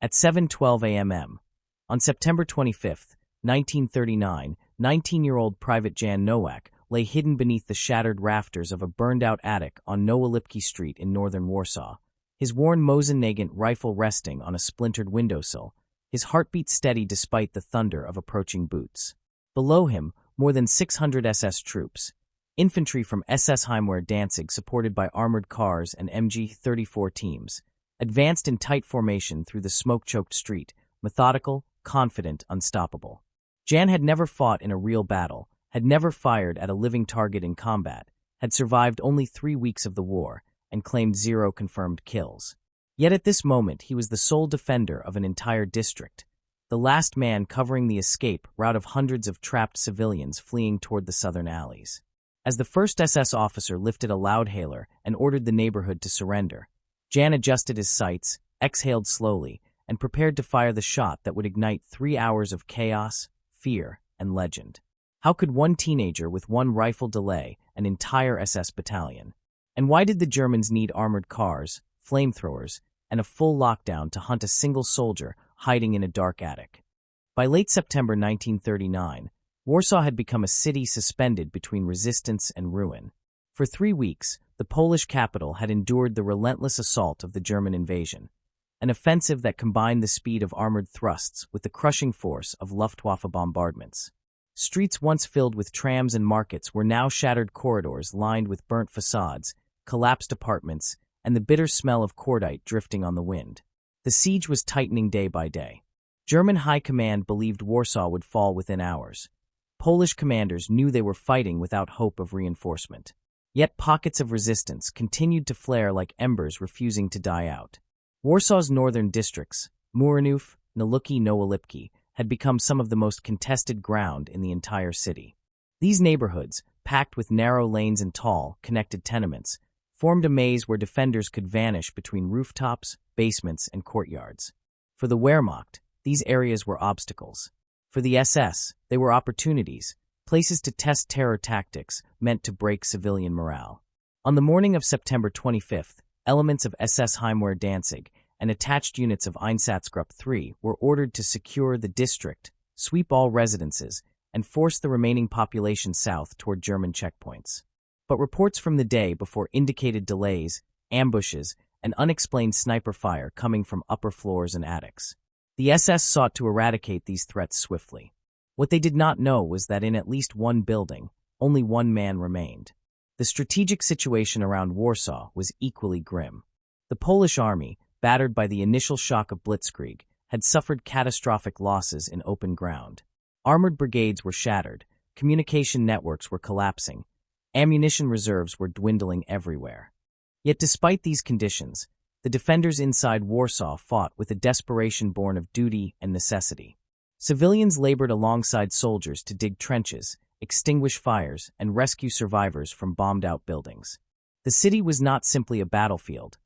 At 7:12 a.m. on September 25, 1939, 19-year-old Private Jan Nowak lay hidden beneath the shattered rafters of a burned-out attic on Nowolipki Street in northern Warsaw, his worn Mosin-Nagant rifle resting on a splintered windowsill, his heartbeat steady despite the thunder of approaching boots. Below him, more than 600 SS troops, infantry from SS Heimwehr Danzig supported by armored cars and MG-34 teams, advanced in tight formation through the smoke-choked street, methodical, confident, unstoppable. Jan had never fought in a real battle, had never fired at a living target in combat, had survived only 3 weeks of the war, and claimed 0 confirmed kills. Yet at this moment he was the sole defender of an entire district, the last man covering the escape route of hundreds of trapped civilians fleeing toward the southern alleys. As the first SS officer lifted a loudhailer and ordered the neighborhood to surrender, Jan adjusted his sights, exhaled slowly, and prepared to fire the shot that would ignite 3 hours of chaos, fear, and legend. How could one teenager with one rifle delay an entire SS battalion? And why did the Germans need armored cars, flamethrowers, and a full lockdown to hunt a single soldier hiding in a dark attic? By late September 1939, Warsaw had become a city suspended between resistance and ruin. For 3 weeks, the Polish capital had endured the relentless assault of the German invasion, an offensive that combined the speed of armored thrusts with the crushing force of Luftwaffe bombardments. Streets once filled with trams and markets were now shattered corridors lined with burnt facades, collapsed apartments, and the bitter smell of cordite drifting on the wind. The siege was tightening day by day. German high command believed Warsaw would fall within hours. Polish commanders knew they were fighting without hope of reinforcement. Yet pockets of resistance continued to flare like embers refusing to die out. Warsaw's northern districts, Muranów, Naluki, Nowolipki, had become some of the most contested ground in the entire city. These neighborhoods, packed with narrow lanes and tall, connected tenements, formed a maze where defenders could vanish between rooftops, basements, and courtyards. For the Wehrmacht, these areas were obstacles. For the SS, they were opportunities, places to test terror tactics meant to break civilian morale. On the morning of September 25th, elements of SS Heimwehr Danzig and attached units of Einsatzgruppe 3 were ordered to secure the district, sweep all residences, and force the remaining population south toward German checkpoints. But reports from the day before indicated delays, ambushes, and unexplained sniper fire coming from upper floors and attics. The SS sought to eradicate these threats swiftly. What they did not know was that in at least one building, only one man remained. The strategic situation around Warsaw was equally grim. The Polish army, battered by the initial shock of blitzkrieg, had suffered catastrophic losses in open ground. Armored brigades were shattered, communication networks were collapsing, ammunition reserves were dwindling everywhere. Yet despite these conditions, the defenders inside Warsaw fought with a desperation born of duty and necessity. Civilians labored alongside soldiers to dig trenches, extinguish fires, and rescue survivors from bombed-out buildings. The city was not simply a battlefield.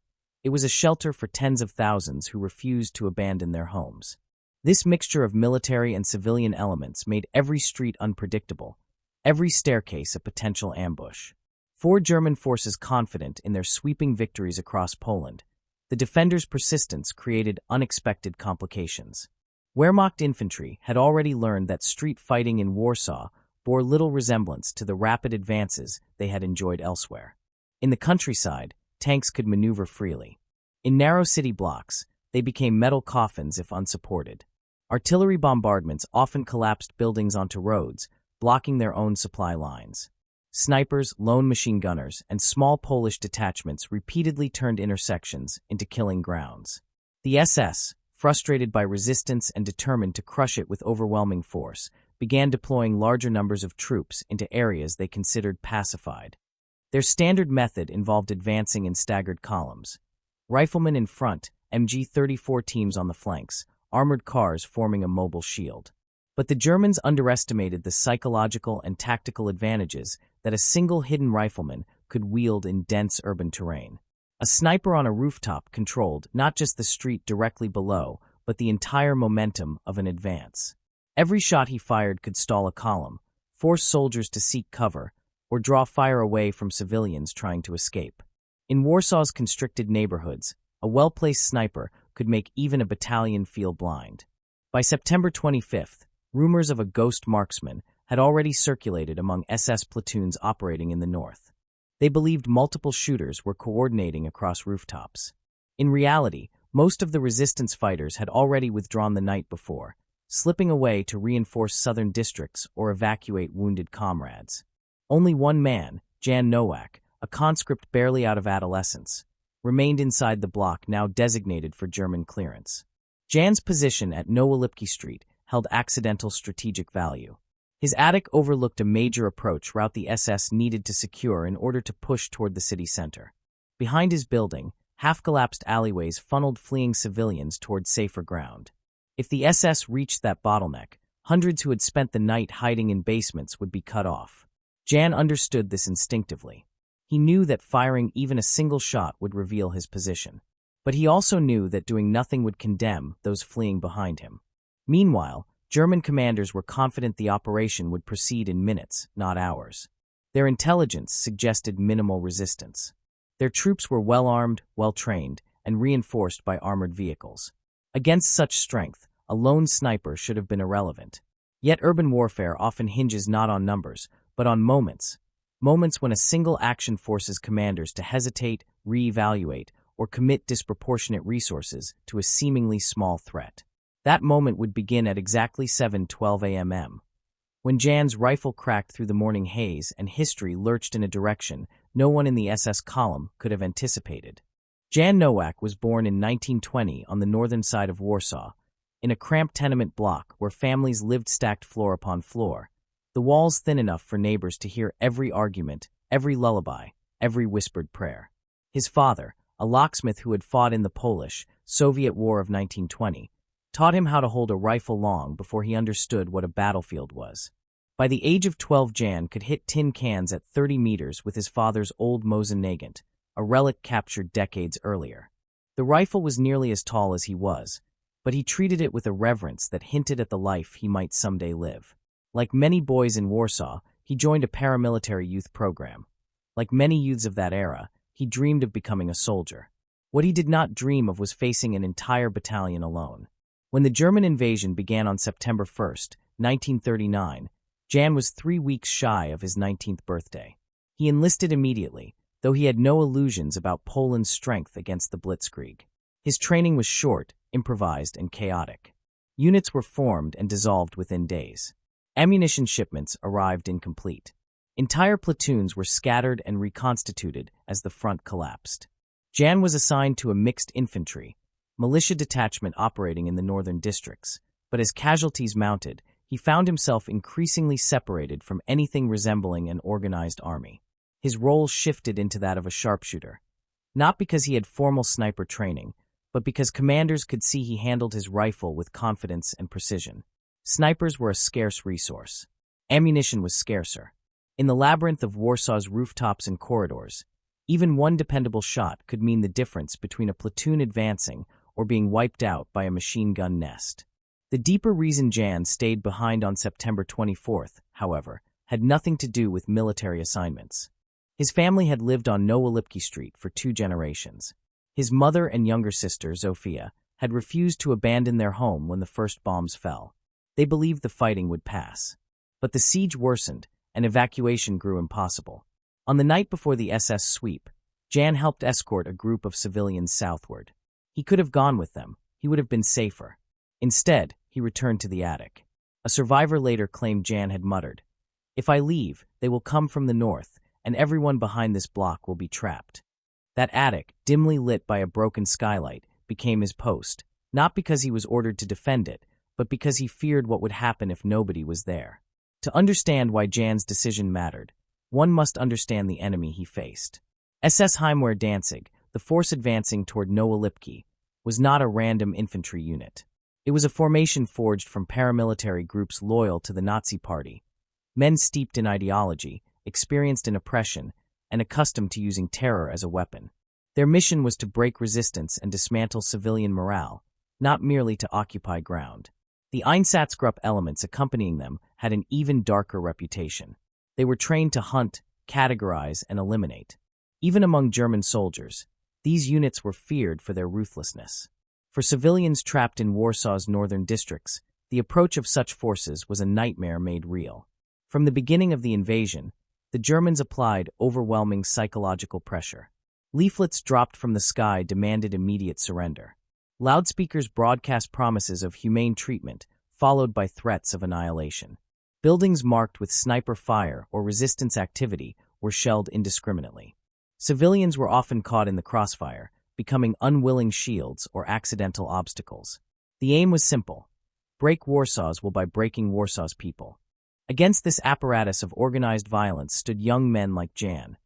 It was a shelter for tens of thousands who refused to abandon their homes. This mixture of military and civilian elements made every street unpredictable, every staircase a potential ambush. For German forces confident in their sweeping victories across Poland, the defenders' persistence created unexpected complications. Wehrmacht infantry had already learned that street fighting in Warsaw bore little resemblance to the rapid advances they had enjoyed elsewhere. In the countryside, tanks could maneuver freely. In narrow city blocks, they became metal coffins if unsupported. Artillery bombardments often collapsed buildings onto roads, blocking their own supply lines. Snipers, lone machine gunners, and small Polish detachments repeatedly turned intersections into killing grounds. The SS, frustrated by resistance and determined to crush it with overwhelming force, began deploying larger numbers of troops into areas they considered pacified. Their standard method involved advancing in staggered columns. Riflemen in front, MG-34 teams on the flanks, armored cars forming a mobile shield. But the Germans underestimated the psychological and tactical advantages that a single hidden rifleman could wield in dense urban terrain. A sniper on a rooftop controlled not just the street directly below, but the entire momentum of an advance. Every shot he fired could stall a column, force soldiers to seek cover, or draw fire away from civilians trying to escape. In Warsaw's constricted neighborhoods, a well-placed sniper could make even a battalion feel blind. By September 25th, rumors of a ghost marksman had already circulated among SS platoons operating in the north. They believed multiple shooters were coordinating across rooftops. In reality, most of the resistance fighters had already withdrawn the night before, slipping away to reinforce southern districts or evacuate wounded comrades. Only one man, Jan Nowak, a conscript barely out of adolescence, remained inside the block now designated for German clearance. Jan's position at Nowolipki Street held accidental strategic value. His attic overlooked a major approach route the SS needed to secure in order to push toward the city center. Behind his building, half-collapsed alleyways funneled fleeing civilians toward safer ground. If the SS reached that bottleneck, hundreds who had spent the night hiding in basements would be cut off. Jan understood this instinctively. He knew that firing even a single shot would reveal his position. But he also knew that doing nothing would condemn those fleeing behind him. Meanwhile, German commanders were confident the operation would proceed in minutes, not hours. Their intelligence suggested minimal resistance. Their troops were well-armed, well-trained, and reinforced by armored vehicles. Against such strength, a lone sniper should have been irrelevant. Yet urban warfare often hinges not on numbers, but on moments. Moments when a single action forces commanders to hesitate, reevaluate, or commit disproportionate resources to a seemingly small threat. That moment would begin at exactly 7:12 a.m. When Jan's rifle cracked through the morning haze and history lurched in a direction no one in the SS column could have anticipated. Jan Nowak was born in 1920 on the northern side of Warsaw, in a cramped tenement block where families lived stacked floor upon floor, the walls thin enough for neighbors to hear every argument, every lullaby, every whispered prayer. His father, a locksmith who had fought in the Polish-Soviet War of 1920, taught him how to hold a rifle long before he understood what a battlefield was. By the age of 12, Jan could hit tin cans at 30 meters with his father's old Mosin Nagant, a relic captured decades earlier. The rifle was nearly as tall as he was, but he treated it with a reverence that hinted at the life he might someday live. Like many boys in Warsaw, he joined a paramilitary youth program. Like many youths of that era, he dreamed of becoming a soldier. What he did not dream of was facing an entire battalion alone. When the German invasion began on September 1, 1939, Jan was 3 weeks shy of his 19th birthday. He enlisted immediately, though he had no illusions about Poland's strength against the Blitzkrieg. His training was short, improvised, and chaotic. Units were formed and dissolved within days. Ammunition shipments arrived incomplete. Entire platoons were scattered and reconstituted as the front collapsed. Jan was assigned to a mixed infantry, militia detachment operating in the northern districts, but as casualties mounted, he found himself increasingly separated from anything resembling an organized army. His role shifted into that of a sharpshooter, not because he had formal sniper training, but because commanders could see he handled his rifle with confidence and precision. Snipers were a scarce resource. Ammunition was scarcer. In the labyrinth of Warsaw's rooftops and corridors, even one dependable shot could mean the difference between a platoon advancing or being wiped out by a machine gun nest. The deeper reason Jan stayed behind on September 24th, however, had nothing to do with military assignments. His family had lived on Nowolipki Street for 2 generations. His mother and younger sister, Zofia, had refused to abandon their home when the first bombs fell. They believed the fighting would pass. But the siege worsened, and evacuation grew impossible. On the night before the SS sweep, Jan helped escort a group of civilians southward. He could have gone with them. He would have been safer. Instead, he returned to the attic. A survivor later claimed Jan had muttered, "If I leave, they will come from the north, and everyone behind this block will be trapped." That attic, dimly lit by a broken skylight, became his post, not because he was ordered to defend it, but because he feared what would happen if nobody was there. To understand why Jan's decision mattered, one must understand the enemy he faced. SS Heimwehr Danzig, the force advancing toward Nowolipki, was not a random infantry unit. It was a formation forged from paramilitary groups loyal to the Nazi Party, men steeped in ideology, experienced in oppression, and accustomed to using terror as a weapon. Their mission was to break resistance and dismantle civilian morale, not merely to occupy ground. The Einsatzgruppe elements accompanying them had an even darker reputation. They were trained to hunt, categorize, and eliminate. Even among German soldiers, these units were feared for their ruthlessness. For civilians trapped in Warsaw's northern districts, the approach of such forces was a nightmare made real. From the beginning of the invasion, the Germans applied overwhelming psychological pressure. Leaflets dropped from the sky demanded immediate surrender. Loudspeakers broadcast promises of humane treatment, followed by threats of annihilation. Buildings marked with sniper fire or resistance activity were shelled indiscriminately. Civilians were often caught in the crossfire, becoming unwilling shields or accidental obstacles. The aim was simple: break Warsaw's will by breaking Warsaw's people. Against this apparatus of organized violence stood young men like Jan,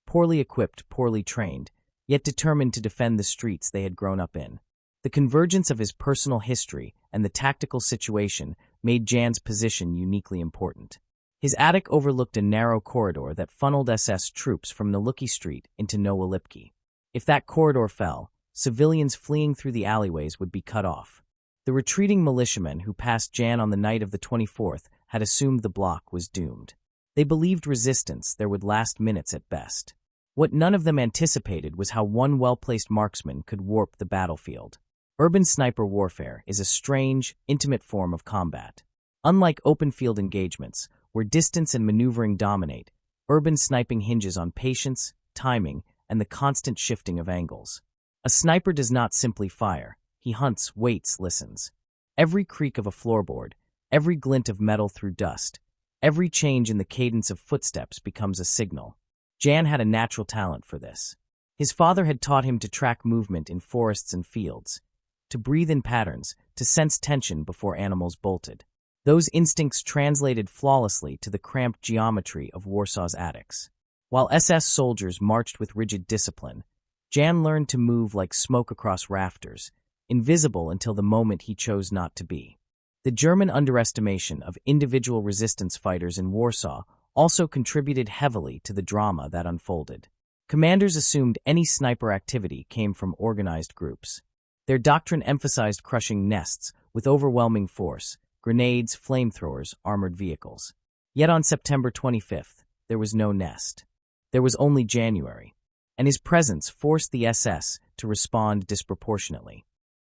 poorly equipped, poorly trained, yet determined to defend the streets they had grown up in. The convergence of his personal history and the tactical situation made Jan's position uniquely important. His attic overlooked a narrow corridor that funneled SS troops from Naluki Street into Nowa Lipki. If that corridor fell, civilians fleeing through the alleyways would be cut off. The retreating militiamen who passed Jan on the night of the 24th had assumed the block was doomed. They believed resistance there would last minutes at best. What none of them anticipated was how one well-placed marksman could warp the battlefield. Urban sniper warfare is a strange, intimate form of combat. Unlike open-field engagements, where distance and maneuvering dominate, urban sniping hinges on patience, timing, and the constant shifting of angles. A sniper does not simply fire. He hunts, waits, listens. Every creak of a floorboard, every glint of metal through dust, every change in the cadence of footsteps becomes a signal. Jan had a natural talent for this. His father had taught him to track movement in forests and fields, to breathe in patterns, to sense tension before animals bolted. Those instincts translated flawlessly to the cramped geometry of Warsaw's attics. While SS soldiers marched with rigid discipline, Jan learned to move like smoke across rafters, invisible until the moment he chose not to be. The German underestimation of individual resistance fighters in Warsaw also contributed heavily to the drama that unfolded. Commanders assumed any sniper activity came from organized groups. Their doctrine emphasized crushing nests with overwhelming force, grenades, flamethrowers, armored vehicles. Yet on September 25th, there was no nest. There was only January, and his presence forced the SS to respond disproportionately.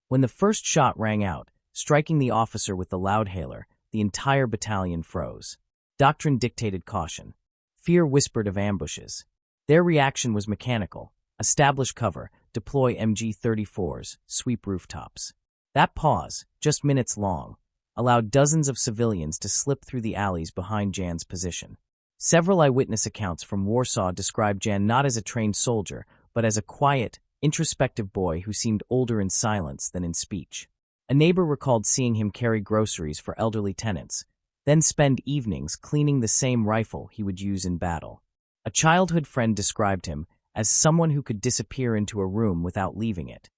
When the first shot rang out, striking the officer with the loudhailer, the entire battalion froze. Doctrine dictated caution. Fear whispered of ambushes. Their reaction was mechanical. Establish cover, deploy MG-34s, sweep rooftops. That pause, just minutes long, allowed dozens of civilians to slip through the alleys behind Jan's position. Several eyewitness accounts from Warsaw describe Jan not as a trained soldier, but as a quiet, introspective boy who seemed older in silence than in speech. A neighbor recalled seeing him carry groceries for elderly tenants, then spend evenings cleaning the same rifle he would use in battle. A childhood friend described him as someone who could disappear into a room without leaving it.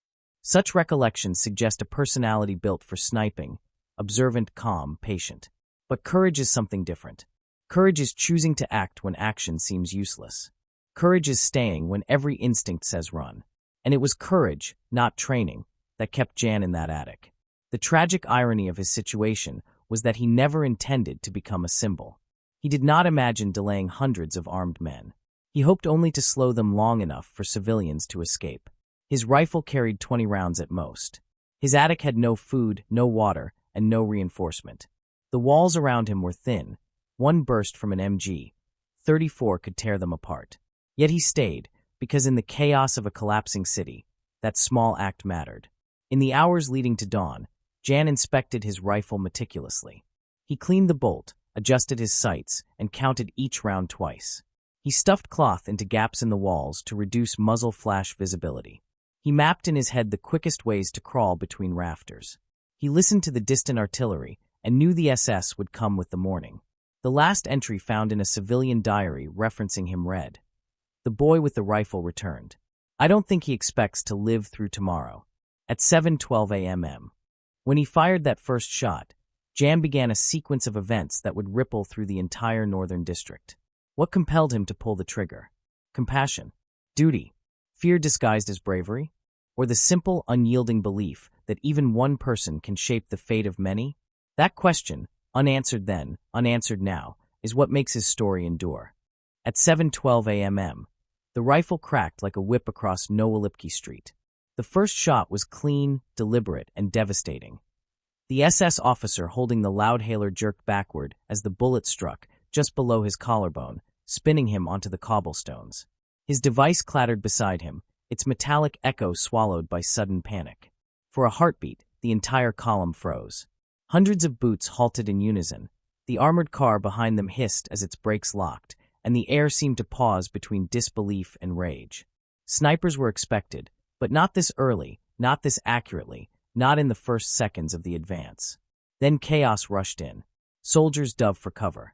Such recollections suggest a personality built for sniping, observant, calm, patient. But courage is something different. Courage is choosing to act when action seems useless. Courage is staying when every instinct says run. And it was courage, not training, that kept Jan in that attic. The tragic irony of his situation was that he never intended to become a symbol. He did not imagine delaying hundreds of armed men. He hoped only to slow them long enough for civilians to escape. His rifle carried 20 rounds at most. His attic had no food, no water, and no reinforcement. The walls around him were thin. One burst from an MG-34 could tear them apart. Yet he stayed, because in the chaos of a collapsing city, that small act mattered. In the hours leading to dawn, Jan inspected his rifle meticulously. He cleaned the bolt, adjusted his sights, and counted each round twice. He stuffed cloth into gaps in the walls to reduce muzzle flash visibility. He mapped in his head the quickest ways to crawl between rafters. He listened to the distant artillery and knew the SS would come with the morning. The last entry found in a civilian diary referencing him read, "The boy with the rifle returned. I don't think he expects to live through tomorrow." At 7:12 a.m. When he fired that first shot, Jan began a sequence of events that would ripple through the entire northern district. What compelled him to pull the trigger? Compassion? Duty? Fear disguised as bravery? Or the simple, unyielding belief that even one person can shape the fate of many? That question, unanswered then, unanswered now, is what makes his story endure. At 7:12 a.m., the rifle cracked like a whip across Nowa Lipki Street. The first shot was clean, deliberate, and devastating. The SS officer holding the loudhailer jerked backward as the bullet struck just below his collarbone, spinning him onto the cobblestones. His device clattered beside him, its metallic echo swallowed by sudden panic. For a heartbeat, the entire column froze. Hundreds of boots halted in unison. The armored car behind them hissed as its brakes locked, and the air seemed to pause between disbelief and rage. Snipers were expected, but not this early, not this accurately, not in the first seconds of the advance. Then chaos rushed in. Soldiers dove for cover.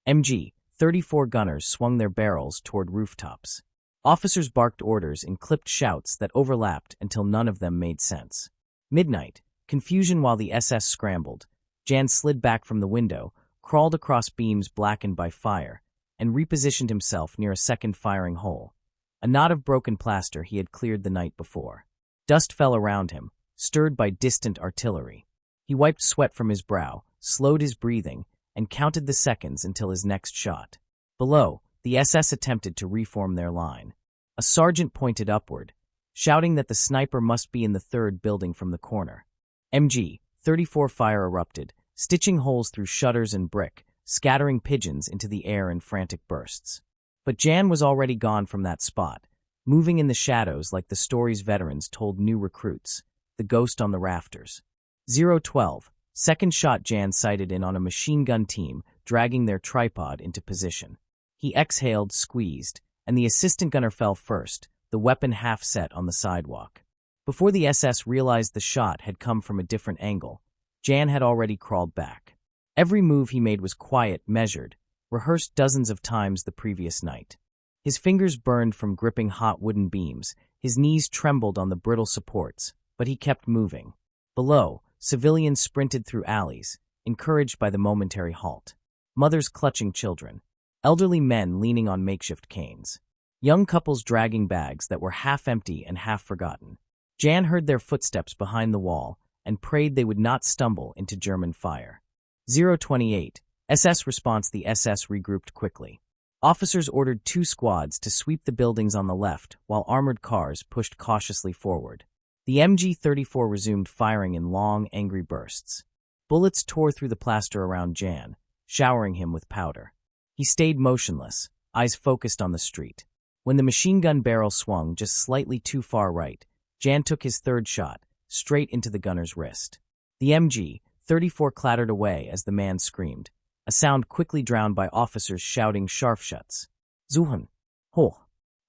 MG-34 gunners swung their barrels toward rooftops. Officers barked orders in clipped shouts that overlapped until none of them made sense. Midnight, confusion while the SS scrambled. Jan slid back from the window, crawled across beams blackened by fire, and repositioned himself near a second firing hole. A knot of broken plaster he had cleared the night before. Dust fell around him, stirred by distant artillery. He wiped sweat from his brow, slowed his breathing, and counted the seconds until his next shot. Below, the SS attempted to reform their line. A sergeant pointed upward, shouting that the sniper must be in the third building from the corner. MG-34 fire erupted, stitching holes through shutters and brick, scattering pigeons into the air in frantic bursts. But Jan was already gone from that spot, moving in the shadows like the story's veterans told new recruits, the ghost on the rafters. 012, second shot Jan sighted in on a machine gun team, dragging their tripod into position. He exhaled, squeezed, and the assistant gunner fell first, the weapon half set on the sidewalk. Before the SS realized the shot had come from a different angle, Jan had already crawled back. Every move he made was quiet, measured, rehearsed dozens of times the previous night. His fingers burned from gripping hot wooden beams, his knees trembled on the brittle supports, but he kept moving. Below, civilians sprinted through alleys, encouraged by the momentary halt. Mothers clutching children. Elderly men leaning on makeshift canes. Young couples dragging bags that were half empty and half forgotten. Jan heard their footsteps behind the wall and prayed they would not stumble into German fire. 028, SS response. The SS regrouped quickly. Officers ordered 2 squads to sweep the buildings on the left while armored cars pushed cautiously forward. The MG-34 resumed firing in long, angry bursts. Bullets tore through the plaster around Jan, showering him with powder. He stayed motionless, eyes focused on the street. When the machine gun barrel swung just slightly too far right, Jan took his third shot, straight into the gunner's wrist. The MG-34 clattered away as the man screamed, a sound quickly drowned by officers shouting scharfschütze. Suchen. Hoch.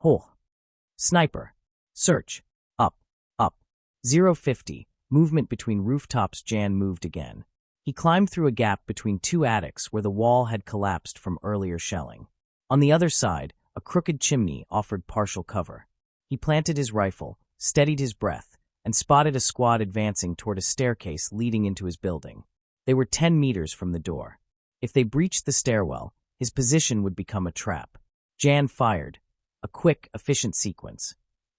Hoch. Sniper. Search. Up. Up. 050. Movement between rooftops. Jan moved again. He climbed through a gap between 2 attics where the wall had collapsed from earlier shelling. On the other side, a crooked chimney offered partial cover. He planted his rifle, steadied his breath, and spotted a squad advancing toward a staircase leading into his building. They were 10 meters from the door. If they breached the stairwell, his position would become a trap. Jan fired. A quick, efficient sequence.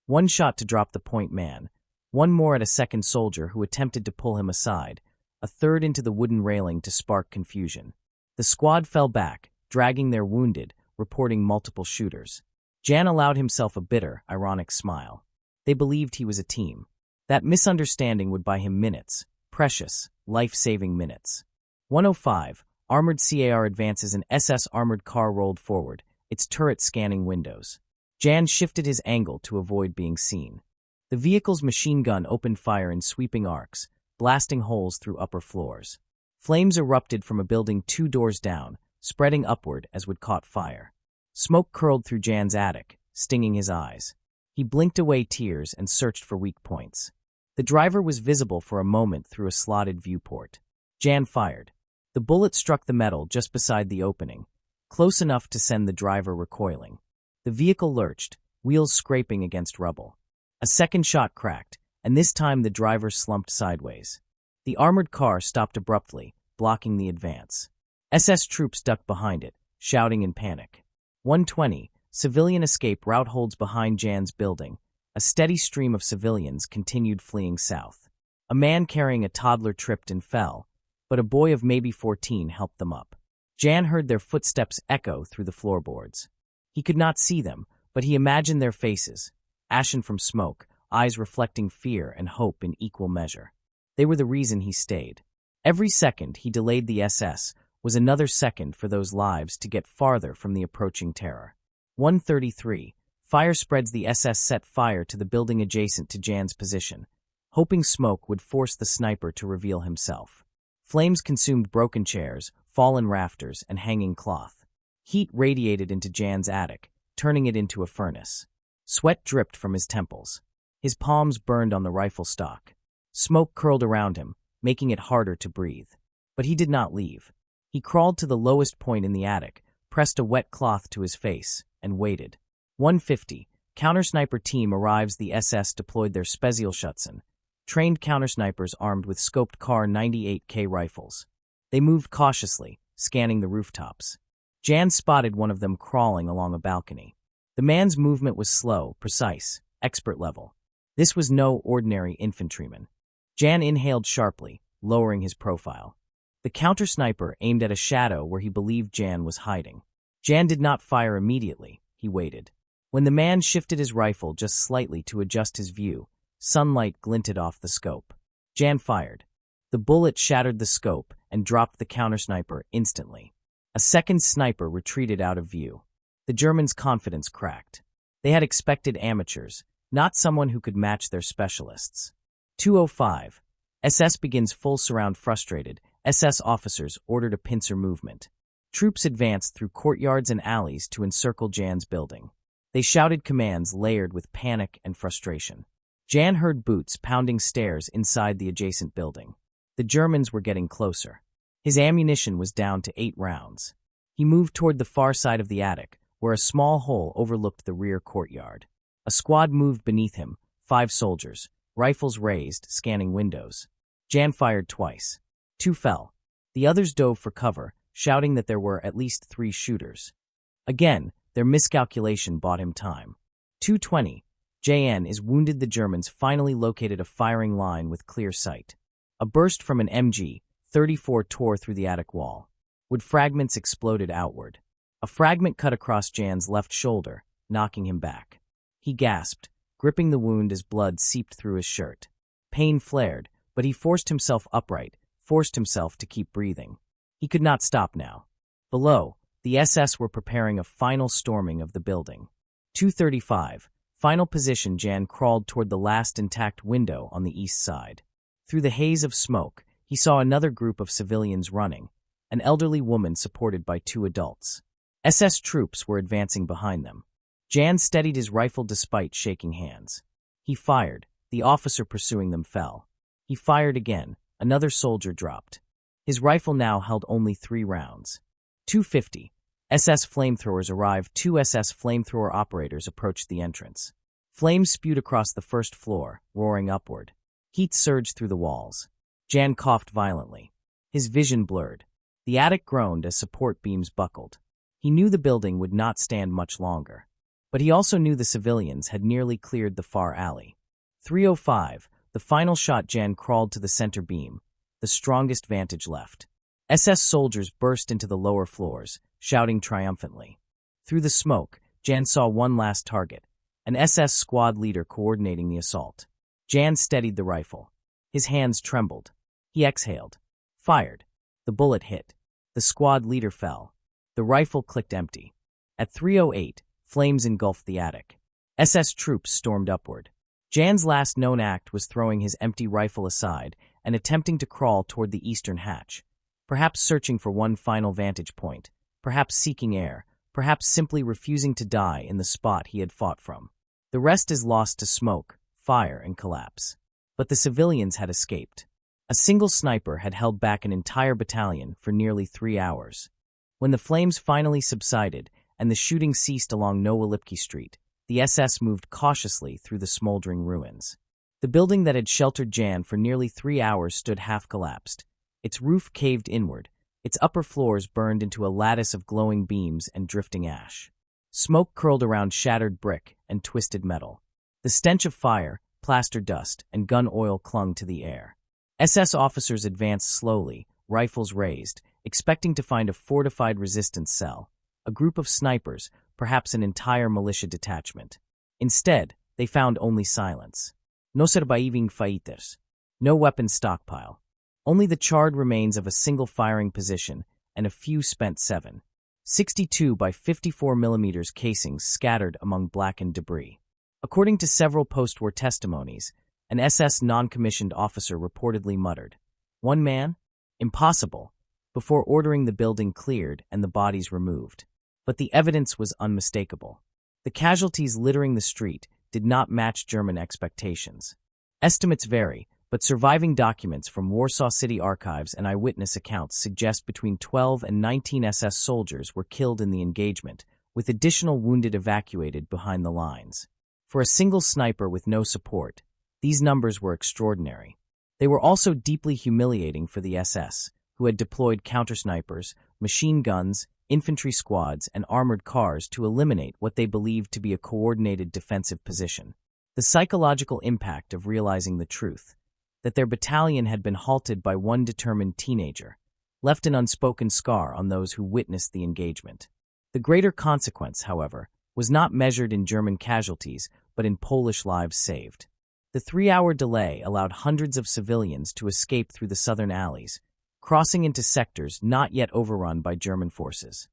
1 shot to drop the point man, 1 more at a second soldier who attempted to pull him aside, a third into the wooden railing to spark confusion. The squad fell back, dragging their wounded, reporting multiple shooters. Jan allowed himself a bitter, ironic smile. They believed he was a team. That misunderstanding would buy him minutes, precious, life-saving minutes. 105, armored CAR advances. An SS armored car rolled forward, its turret scanning windows. Jan shifted his angle to avoid being seen. The vehicle's machine gun opened fire in sweeping arcs, blasting holes through upper floors. Flames erupted from a building 2 doors down, spreading upward as wood caught fire. Smoke curled through Jan's attic, stinging his eyes. He blinked away tears and searched for weak points. The driver was visible for a moment through a slotted viewport. Jan fired. The bullet struck the metal just beside the opening, close enough to send the driver recoiling. The vehicle lurched, wheels scraping against rubble. A second shot cracked, and this time the driver slumped sideways. The armored car stopped abruptly, blocking the advance. SS troops ducked behind it, shouting in panic. 120, civilian escape route holds behind Jan's building. A steady stream of civilians continued fleeing south. A man carrying a toddler tripped and fell, but a boy of maybe 14 helped them up. Jan heard their footsteps echo through the floorboards. He could not see them, but he imagined their faces, ashen from smoke, eyes reflecting fear and hope in equal measure. They were the reason he stayed. Every second he delayed the SS was another second for those lives to get farther from the approaching terror. 1:33. Fire spreads. The SS set fire to the building adjacent to Jan's position, hoping smoke would force the sniper to reveal himself. Flames consumed broken chairs, fallen rafters, and hanging cloth. Heat radiated into Jan's attic, turning it into a furnace. Sweat dripped from his temples. His palms burned on the rifle stock. Smoke curled around him, making it harder to breathe. But he did not leave. He crawled to the lowest point in the attic, pressed a wet cloth to his face, and waited. 1:50. Countersniper team arrives. The SS deployed their Spezialschützen, trained countersnipers armed with scoped Kar 98K rifles. They moved cautiously, scanning the rooftops. Jan spotted one of them crawling along a balcony. The man's movement was slow, precise, expert level. This was no ordinary infantryman. Jan inhaled sharply, lowering his profile. The countersniper aimed at a shadow where he believed Jan was hiding. Jan did not fire immediately. He waited. When the man shifted his rifle just slightly to adjust his view, sunlight glinted off the scope. Jan fired. The bullet shattered the scope and dropped the countersniper instantly. A second sniper retreated out of view. The Germans' confidence cracked. They had expected amateurs, not someone who could match their specialists. 2:05. SS begins full surround. Frustrated, SS officers ordered a pincer movement. Troops advanced through courtyards and alleys to encircle Jan's building. They shouted commands layered with panic and frustration. Jan heard boots pounding stairs inside the adjacent building. The Germans were getting closer. His ammunition was down to 8 rounds. He moved toward the far side of the attic, where a small hole overlooked the rear courtyard. A squad moved beneath him, 5 soldiers, rifles raised, scanning windows. Jan fired twice. 2 fell. The others dove for cover, shouting that there were at least 3 shooters. Again, their miscalculation bought him time. 2:20. JN is wounded. The Germans finally located a firing line with clear sight. A burst from an MG-34 tore through the attic wall. Wood fragments exploded outward. A fragment cut across Jan's left shoulder, knocking him back. He gasped, gripping the wound as blood seeped through his shirt. Pain flared, but he forced himself upright, forced himself to keep breathing. He could not stop now. Below, the SS were preparing a final storming of the building. 2:35. Final position. Jan crawled toward the last intact window on the east side. Through the haze of smoke, he saw another group of civilians running, an elderly woman supported by 2 adults. SS troops were advancing behind them. Jan steadied his rifle despite shaking hands. He fired. The officer pursuing them fell. He fired again. Another soldier dropped. His rifle now held only 3 rounds. 2:50. SS flamethrowers arrived. 2 SS flamethrower operators approached the entrance. Flames spewed across the first floor, roaring upward. Heat surged through the walls. Jan coughed violently. His vision blurred. The attic groaned as support beams buckled. He knew the building would not stand much longer. But he also knew the civilians had nearly cleared the far alley. 3:05. The final shot. Jan crawled to the center beam, the strongest vantage left. SS soldiers burst into the lower floors, shouting triumphantly. Through the smoke, Jan saw one last target, an SS squad leader coordinating the assault. Jan steadied the rifle. His hands trembled. He exhaled. Fired. The bullet hit. The squad leader fell. The rifle clicked empty. At 3:08, flames engulfed the attic. SS troops stormed upward. Jan's last known act was throwing his empty rifle aside and attempting to crawl toward the eastern hatch, perhaps searching for one final vantage point, perhaps seeking air, perhaps simply refusing to die in the spot he had fought from. The rest is lost to smoke, fire, and collapse. But the civilians had escaped. A single sniper had held back an entire battalion for nearly 3 hours. When the flames finally subsided and the shooting ceased along Nowolipki Street, the SS moved cautiously through the smoldering ruins. The building that had sheltered Jan for nearly 3 hours stood half-collapsed. Its roof caved inward, its upper floors burned into a lattice of glowing beams and drifting ash. Smoke curled around shattered brick and twisted metal. The stench of fire, plaster dust, and gun oil clung to the air. SS officers advanced slowly, rifles raised, expecting to find a fortified resistance cell, a group of snipers, perhaps an entire militia detachment. Instead, they found only silence. No surviving fighters. No weapons stockpile. Only the charred remains of a single firing position and a few spent 7.62 by 54 mm casings scattered among blackened debris. According to several post-war testimonies, an SS non-commissioned officer reportedly muttered, "One man? Impossible," before ordering the building cleared and the bodies removed. But the evidence was unmistakable. The casualties littering the street did not match German expectations. Estimates vary, but surviving documents from Warsaw City archives and eyewitness accounts suggest between 12 and 19 SS soldiers were killed in the engagement, with additional wounded evacuated behind the lines. For a single sniper with no support, these numbers were extraordinary. They were also deeply humiliating for the SS, who had deployed countersnipers, machine guns, infantry squads, and armored cars to eliminate what they believed to be a coordinated defensive position. The psychological impact of realizing the truth, that their battalion had been halted by one determined teenager, left an unspoken scar on those who witnessed the engagement. The greater consequence, however, was not measured in German casualties, but in Polish lives saved. The 3-hour delay allowed hundreds of civilians to escape through the southern alleys, crossing into sectors not yet overrun by German forces.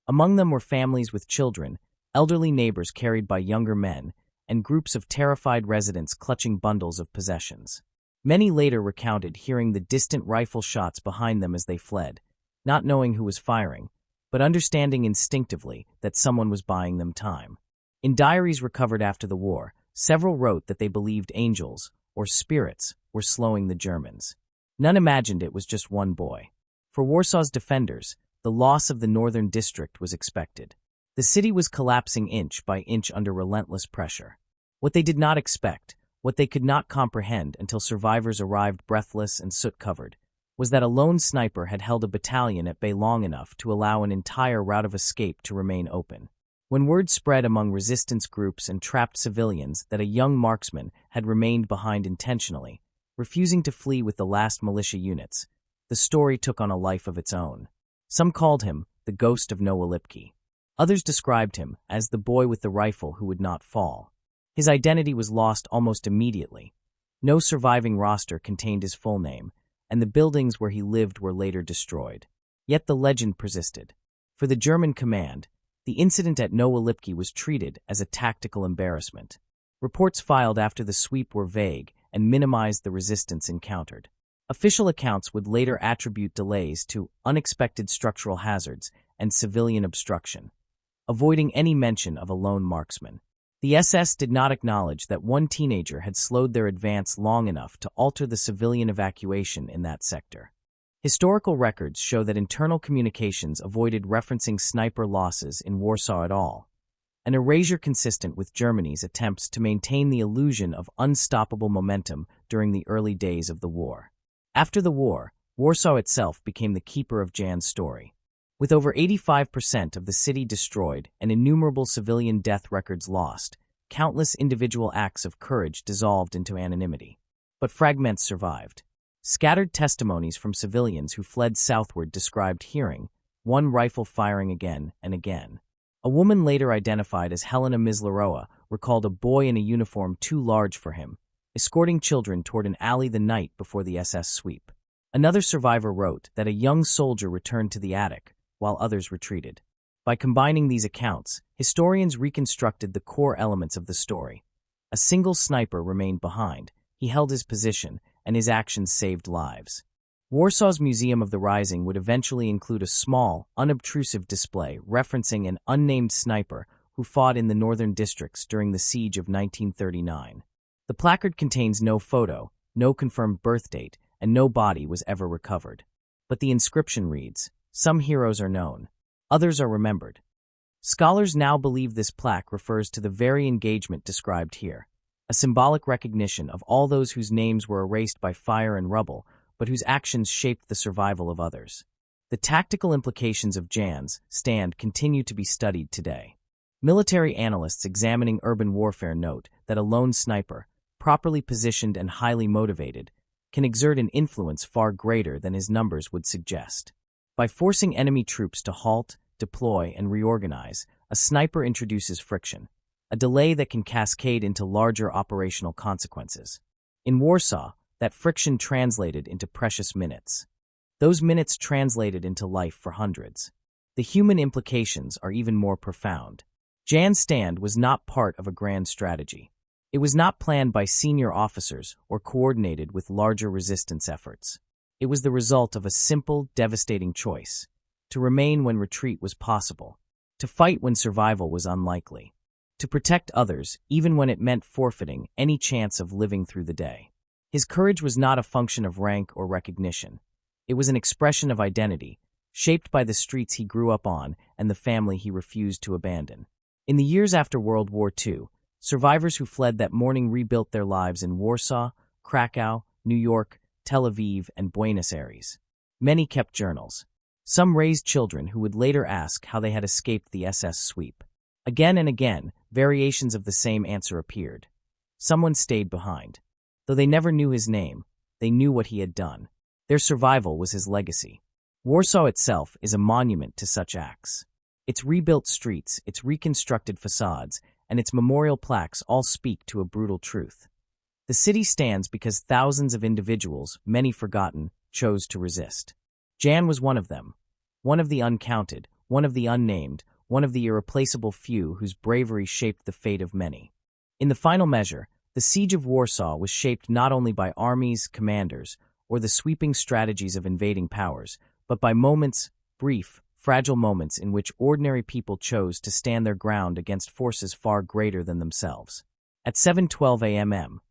Among them were families with children, elderly neighbors carried by younger men, and groups of terrified residents clutching bundles of possessions. Many later recounted hearing the distant rifle shots behind them as they fled, not knowing who was firing, but understanding instinctively that someone was buying them time. In diaries recovered after the war, several wrote that they believed angels, or spirits, were slowing the Germans. None imagined it was just one boy. For Warsaw's defenders, the loss of the northern district was expected. The city was collapsing inch by inch under relentless pressure. What they did not expect, what they could not comprehend until survivors arrived breathless and soot-covered, was that a lone sniper had held a battalion at bay long enough to allow an entire route of escape to remain open. When word spread among resistance groups and trapped civilians that a young marksman had remained behind intentionally, refusing to flee with the last militia units, the story took on a life of its own. Some called him the ghost of Noah Lipke. Others described him as the boy with the rifle who would not fall. His identity was lost almost immediately. No surviving roster contained his full name, and the buildings where he lived were later destroyed. Yet the legend persisted. For the German command, the incident at Noah Lipke was treated as a tactical embarrassment. Reports filed after the sweep were vague and minimized the resistance encountered. Official accounts would later attribute delays to unexpected structural hazards and civilian obstruction, avoiding any mention of a lone marksman. The SS did not acknowledge that one teenager had slowed their advance long enough to alter the civilian evacuation in that sector. Historical records show that internal communications avoided referencing sniper losses in Warsaw at all, an erasure consistent with Germany's attempts to maintain the illusion of unstoppable momentum during the early days of the war. After the war, Warsaw itself became the keeper of Jan's story. With over 85% of the city destroyed and innumerable civilian death records lost, countless individual acts of courage dissolved into anonymity. But fragments survived. Scattered testimonies from civilians who fled southward described hearing one rifle firing again and again. A woman later identified as Helena Mizlarowa recalled a boy in a uniform too large for him, escorting children toward an alley the night before the SS sweep. Another survivor wrote that a young soldier returned to the attic, while others retreated. By combining these accounts, historians reconstructed the core elements of the story. A single sniper remained behind, he held his position, and his actions saved lives. Warsaw's Museum of the Rising would eventually include a small, unobtrusive display referencing an unnamed sniper who fought in the northern districts during the Siege of 1939. The placard contains no photo, no confirmed birth date, and no body was ever recovered. But the inscription reads, "Some heroes are known, others are remembered." Scholars now believe this plaque refers to the very engagement described here, a symbolic recognition of all those whose names were erased by fire and rubble, but whose actions shaped the survival of others. The tactical implications of Jan's stand continue to be studied today. Military analysts examining urban warfare note that a lone sniper, properly positioned and highly motivated, can exert an influence far greater than his numbers would suggest. By forcing enemy troops to halt, deploy, and reorganize, a sniper introduces friction, a delay that can cascade into larger operational consequences. In Warsaw, that friction translated into precious minutes. Those minutes translated into life for hundreds. The human implications are even more profound. Jan's stand was not part of a grand strategy. It was not planned by senior officers or coordinated with larger resistance efforts. It was the result of a simple, devastating choice: to remain when retreat was possible, to fight when survival was unlikely, to protect others even when it meant forfeiting any chance of living through the day. His courage was not a function of rank or recognition. It was an expression of identity, shaped by the streets he grew up on and the family he refused to abandon. In the years after World War II, survivors who fled that morning rebuilt their lives in Warsaw, Krakow, New York, Tel Aviv, and Buenos Aires. Many kept journals. Some raised children who would later ask how they had escaped the SS sweep. Again and again, variations of the same answer appeared. Someone stayed behind. Though they never knew his name, they knew what he had done. Their survival was his legacy. Warsaw itself is a monument to such acts. Its rebuilt streets, its reconstructed facades, and its memorial plaques all speak to a brutal truth. The city stands because thousands of individuals, many forgotten, chose to resist. Jan was one of them. One of the uncounted, one of the unnamed, one of the irreplaceable few whose bravery shaped the fate of many. In the final measure, the Siege of Warsaw was shaped not only by armies, commanders, or the sweeping strategies of invading powers, but by moments, brief, fragile moments in which ordinary people chose to stand their ground against forces far greater than themselves. At 7:12 a.m.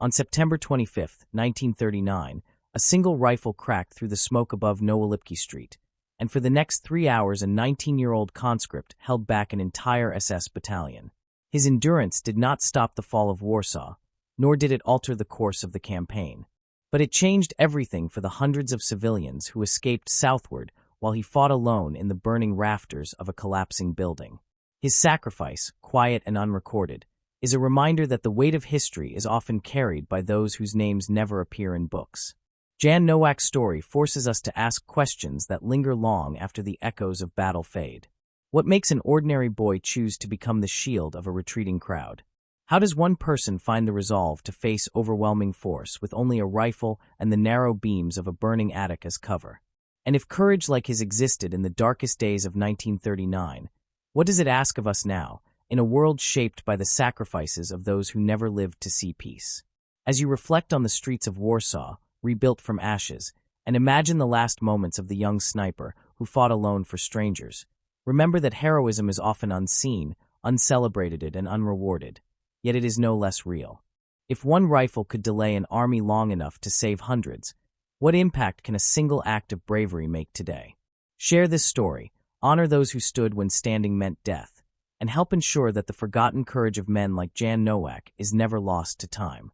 on September 25, 1939, a single rifle cracked through the smoke above Nowolipki Street, and for the next 3 hours a 19-year-old conscript held back an entire SS battalion. His endurance did not stop the fall of Warsaw, nor did it alter the course of the campaign. But it changed everything for the hundreds of civilians who escaped southward while he fought alone in the burning rafters of a collapsing building. His sacrifice, quiet and unrecorded, is a reminder that the weight of history is often carried by those whose names never appear in books. Jan Nowak's story forces us to ask questions that linger long after the echoes of battle fade. What makes an ordinary boy choose to become the shield of a retreating crowd? How does one person find the resolve to face overwhelming force with only a rifle and the narrow beams of a burning attic as cover? And if courage like his existed in the darkest days of 1939, what does it ask of us now, in a world shaped by the sacrifices of those who never lived to see peace? As you reflect on the streets of Warsaw, rebuilt from ashes, and imagine the last moments of the young sniper who fought alone for strangers, remember that heroism is often unseen, uncelebrated, and unrewarded, yet it is no less real. If one rifle could delay an army long enough to save hundreds, what impact can a single act of bravery make today? Share this story, honor those who stood when standing meant death, and help ensure that the forgotten courage of men like Jan Nowak is never lost to time.